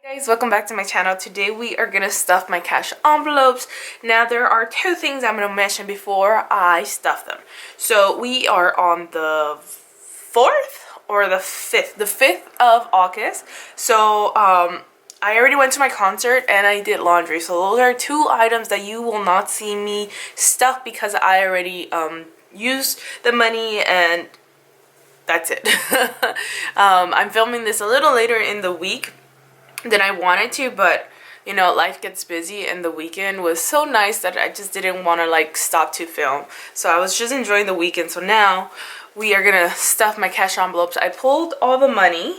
Hey guys, welcome back to my channel. Today we are gonna stuff my cash envelopes. Now there are two things I'm gonna mention before I stuff them. So we are on the 4th or the 5th, the 5th of August. So I already went to my concert and I did laundry. So those are two items that you will not see me stuff because I already used the money and that's it. I'm filming this a little later in the week than I wanted to, but you know, life gets busy and the weekend was so nice that I just didn't want to like stop to film. So I was just enjoying the weekend. So now we are gonna stuff my cash envelopes. I pulled all the money.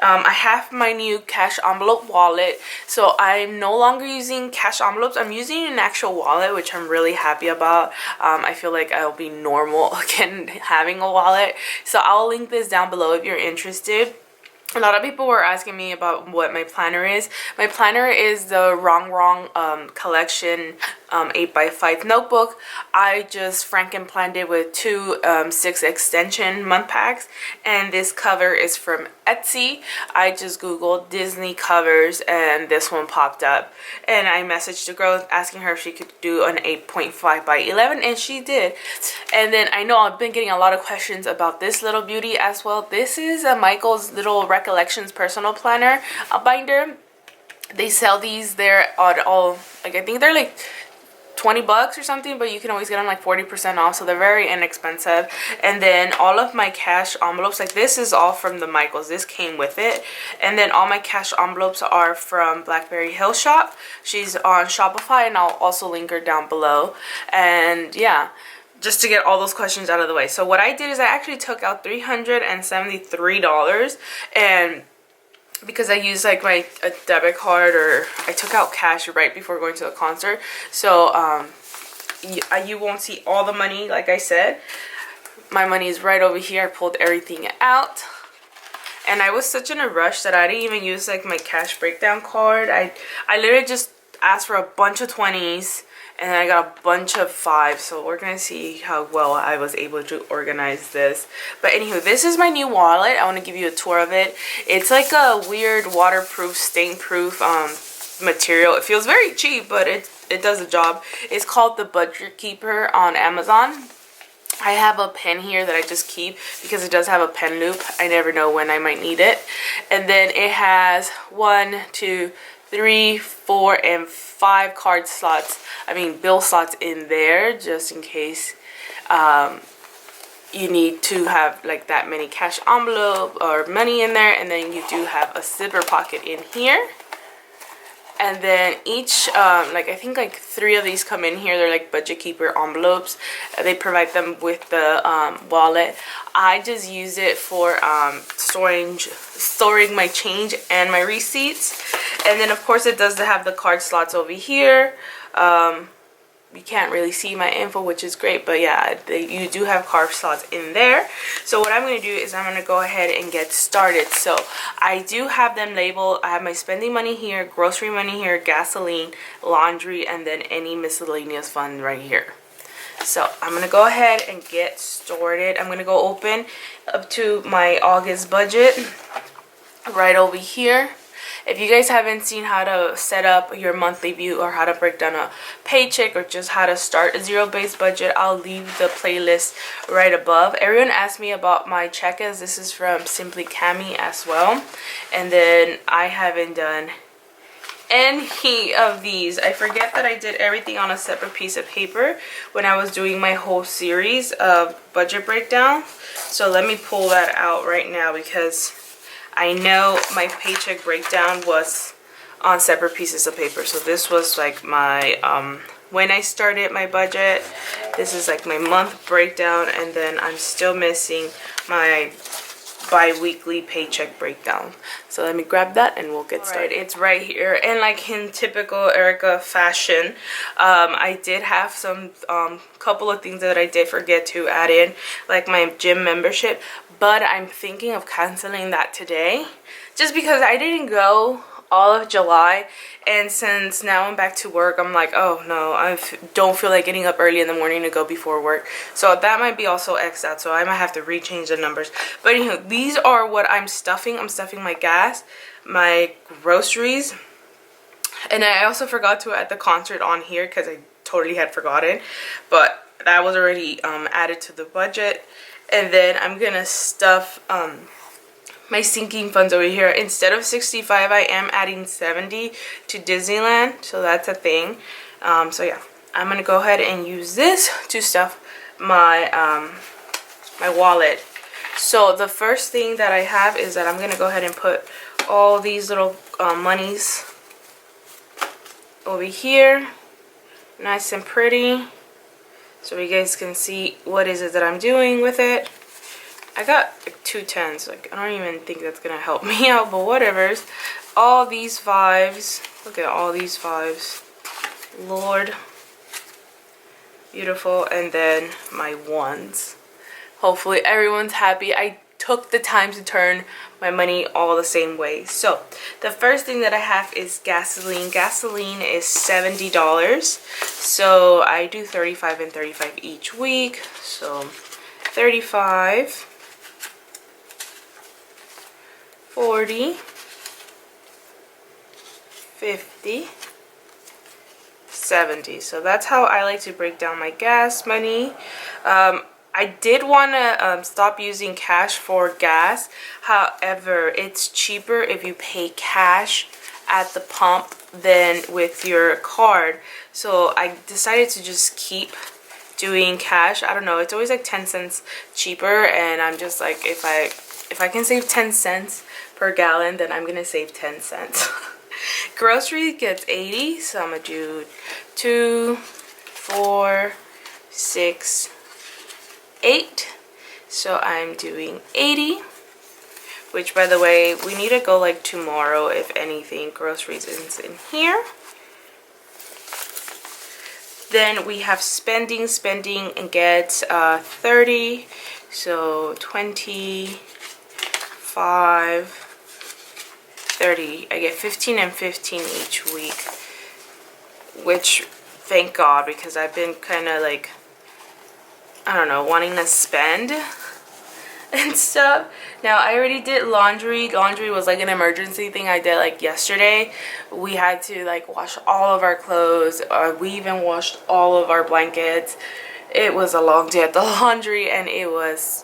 I have my new cash envelope wallet, so I'm no longer using cash envelopes. I'm using an actual wallet, which I'm really happy about. I feel like I'll be normal again having a wallet. So I'll link this down below if you're interested. A lot of people were asking me about what my planner is. My planner is the RONGRONG collection 8x5 notebook. I just franken-planned it with two 6 extension month packs, and this cover is from Etsy. I just googled Disney covers and this one popped up, and I messaged the girl asking her if she could do an 8.5 by 11, and she did. And then I know I've been getting a lot of questions about this little beauty as well. This is a Michael's little Recollections personal planner binder. They sell these there on all, like I think they're like 20 bucks or something, but you can always get them like 40% off, so they're very inexpensive. And then all of my cash envelopes, like this is all from the Michaels, this came with it. And then all my cash envelopes are from Blackberry Hill Shop. She's on Shopify, and I'll also link her down below. And yeah, just to get all those questions out of the way. So what I did is I actually took out $373, and because I used like a debit card, or I took out cash right before going to the concert, so you won't see all the money. Like I said, my money is right over here. I pulled everything out, and I was such in a rush that I didn't even use like my cash breakdown card. I literally just asked for a bunch of 20s, and then I got a bunch of 5s, so we're gonna see how well I was able to organize this. But anywho, this is my new wallet. I want to give you a tour of it. It's like a weird waterproof, stain-proof material. It feels very cheap, but it does the job. It's called the Budget Keeper on Amazon. I have a pen here that I just keep because it does have a pen loop. I never know when I might need it. And then it has 1, 2, 3, 4, and 5 card slots, bill slots in there, just in case you need to have like that many cash envelope or money in there. And then you do have a zipper pocket in here. And then each, like I think like 3 of these come in here. They're like Budget Keeper envelopes. They provide them with the wallet. I just use it for storing my change and my receipts. And then of course it does have the card slots over here. You can't really see my info, which is great, but yeah, you do have card slots in there. So what I'm going to do is I'm going to go ahead and get started. So I do have them labeled. I have my spending money here, grocery money here, gasoline, laundry, and then any miscellaneous fund right here. So I'm going to go ahead and get started. I'm going to go open up to my August budget right over here. If you guys haven't seen how to set up your monthly view or how to break down a paycheck or just how to start a zero-based budget, I'll leave the playlist right above. Everyone asked me about my check-ins. This is from Simply Cami as well. And then I haven't done any of these. I forget that I did everything on a separate piece of paper when I was doing my whole series of budget breakdown. So let me pull that out right now because I know my paycheck breakdown was on separate pieces of paper. So this was like my, when I started my budget, this is like my month breakdown, and then I'm still missing my bi-weekly paycheck breakdown. So let me grab that and we'll get started. It's right here, and like in typical Erika fashion, I did have some couple of things that I did forget to add in, like my gym membership, but I'm thinking of canceling that today just because I didn't go all of July, and since now I'm back to work, I'm like, oh no, I don't feel like getting up early in the morning to go before work. So that might be also X'd out, so I might have to rechange the numbers. But anyway, these are what I'm stuffing. I'm stuffing my gas, my groceries. And I also forgot to add the concert on here because I totally had forgotten, but that was already added to the budget. And then I'm gonna stuff my sinking funds over here. Instead of 65, I am adding 70 to Disneyland, so that's a thing. So yeah, I'm gonna go ahead and use this to stuff my my wallet. So the first thing that I have is that I'm gonna go ahead and put all these little monies over here, nice and pretty, so you guys can see what is it that I'm doing with it. I got like 2 10s, like I don't even think that's gonna help me out, but whatever's. All these 5s, look at all these 5s, Lord, beautiful. And then my 1s. Hopefully everyone's happy. I took the time to turn my money all the same way. So the first thing that I have is gasoline. Gasoline is $70, so I do 35 and 35 each week. So 35, 40, 50, 70. So that's how I like to break down my gas money. I did want to stop using cash for gas. However, it's cheaper if you pay cash at the pump than with your card. So I decided to just keep doing cash. I don't know, it's always like 10 cents cheaper, and I'm just like, if I can save 10 cents per gallon, then I'm gonna save 10 cents. Grocery gets 80, so I'm gonna do 2, 4, 6, 8. So I'm doing 80, which by the way, we need to go like tomorrow if anything. Groceries is in here. Then we have spending and gets 30, so 25, 30. I get 15 and 15 each week, which thank God, because I've been kind of like, I don't know, wanting to spend and stuff. Now I already did laundry. Laundry was like an emergency thing I did like yesterday. We had to like wash all of our clothes. We even washed all of our blankets. It was a long day at the laundry, and it was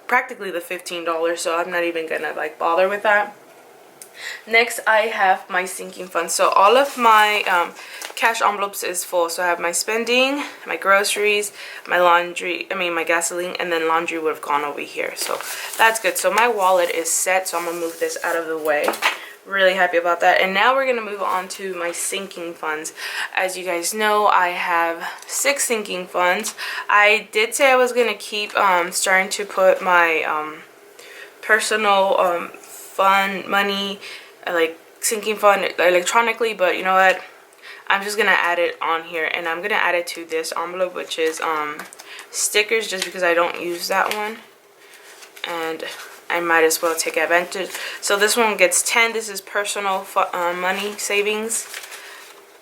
practically the $15, so I'm not even gonna like bother with that. Next, I have my sinking fund. So all of my cash envelopes is full. So I have my spending, my groceries, my laundry, my gasoline, and then laundry would have gone over here. So that's good. So my wallet is set, so I'm gonna move this out of the way. Really happy about that. And now we're gonna move on to my sinking funds. As you guys know, I have 6 sinking funds. I did say I was gonna keep starting to put my personal fund money, like sinking fund electronically, but you know what, I'm just gonna add it on here, and I'm gonna add it to this envelope, which is stickers, just because I don't use that one and I might as well take advantage. So this one gets 10. This is personal money savings.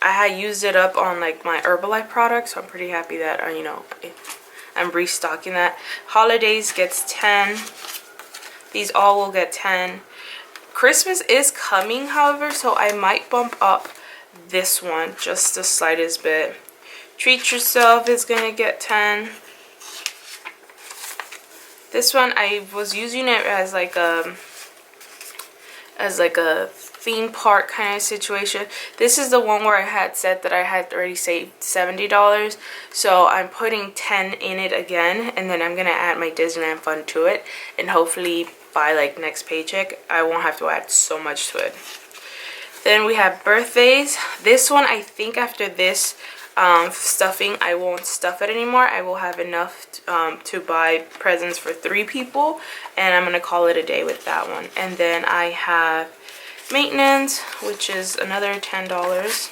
I had used it up on like my Herbalife products, so I'm pretty happy that you know, I'm restocking that. Holidays gets 10. These all will get 10. Christmas is coming, however, so I might bump up this one just the slightest bit. Treat yourself is gonna get 10. This one, I was using it as like a theme park kind of situation. This is the one where I had said that I had already saved $70, so I'm putting 10 in it again, and then I'm gonna add my Disneyland fund to it, and hopefully by like next paycheck I won't have to add so much to it. Then we have birthdays. This one, I think after this stuffing, I won't stuff it anymore. I will have enough to buy presents for 3 people, and I'm gonna call it a day with that one. And then I have maintenance, which is another $10.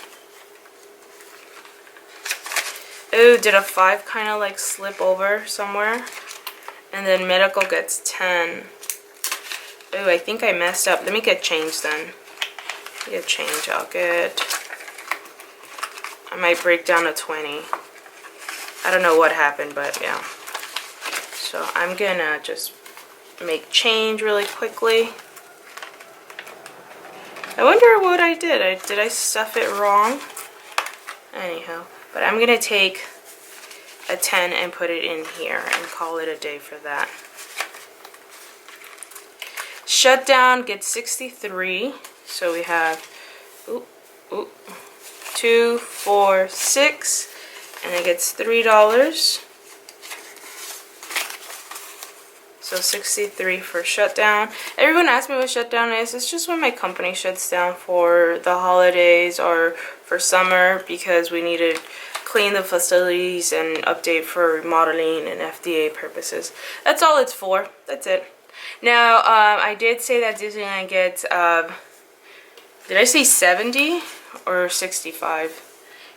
Oh, did a 5 kind of like slip over somewhere? And then medical gets 10. Oh, I think I messed up. Let me get change then. Get change. I'll get, I might break down to 20. I don't know what happened, but yeah. So I'm gonna just make change really quickly. I wonder what I did. Did I stuff it wrong? Anyhow, but I'm gonna take a 10 and put it in here and call it a day for that. Shutdown gets 63, so we have 2, 4, 6, and it gets $3. So 63 for shutdown. Everyone asks me what shutdown is. It's just when my company shuts down for the holidays or for summer because we need to clean the facilities and update for remodeling and FDA purposes. That's all it's for. That's it. Now, I did say that Disneyland gets, did I say 70 or 65?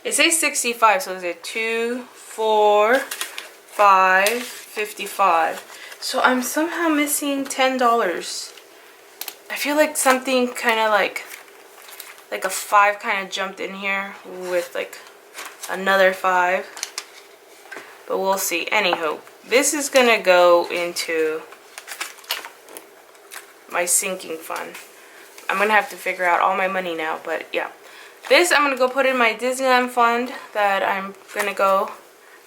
It says 65, so is it 2, 4, 5, 55. So I'm somehow missing $10. I feel like something kind of like a 5 kind of jumped in here with like another 5. But we'll see. Anywho, this is gonna go into my sinking fund. I'm gonna have to figure out all my money now, but yeah. This I'm gonna go put in my Disneyland fund that I'm gonna go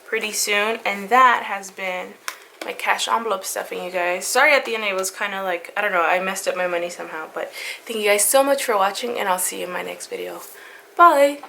pretty soon, and that has been my cash envelope stuffing, you guys. Sorry at the end it was kind of like, I don't know, I messed up my money somehow, but thank you guys so much for watching, and I'll see you in my next video. Bye!